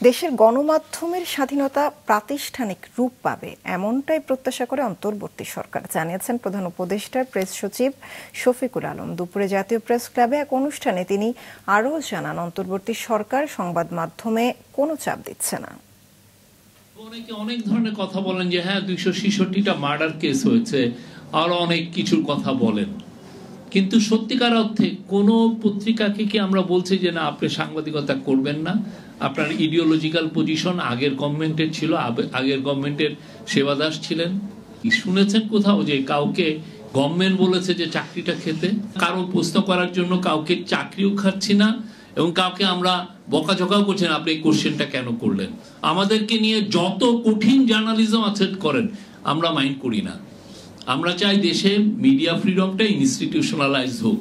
দেশের গণমাধ্যমের স্বাধীনতা প্রাতিষ্ঠানিক রূপ পাবে এমনটাই প্রত্যাশা করে অন্তর্বর্তী সরকার, জানিয়েছেন প্রধান উপদেষ্টার প্রেস সচিব শফিকুল আলম। দুপুরে জাতীয় প্রেস ক্লাবে এক অনুষ্ঠানে তিনি আরও জানান, অন্তর্বর্তী সরকার সংবাদ মাধ্যমে কোনো চাপ দিচ্ছে না। অনেকে অনেক ধরনের কথা বলেন যে হ্যাঁ 266টা মার্ডার কেস হয়েছে, আরো অনেক কিছুর কথা বলেন, কিন্তু সত্যিকার অর্থে কোন পত্রিকাকে কি আমরা বলছি যে না আপনি সাংবাদিকতা করবেন না? আপনার ইডিওলজিক্যাল পজিশন আগের গভর্নমেন্টের ছিল, আগের গভর্নমেন্টের সেবাদাস ছিলেন। শুনেছেন কোথাও যে কাউকে গভর্নমেন্ট বলেছে যে চাকরিটা খেতে? কারো প্রশ্ন করার জন্য কাউকে চাকরিও খাচ্ছি না, এবং কাউকে আমরা বকাঝকাও করছি না আপনি এই কোশ্চেনটা কেন করলেন। আমাদেরকে নিয়ে যত কঠিন জার্নালিজম আছে করেন, আমরা মাইন্ড করি না। আমরা চাই দেশে মিডিয়া ফ্রিডমটা ইনস্টিটিউশনালাইজ হোক।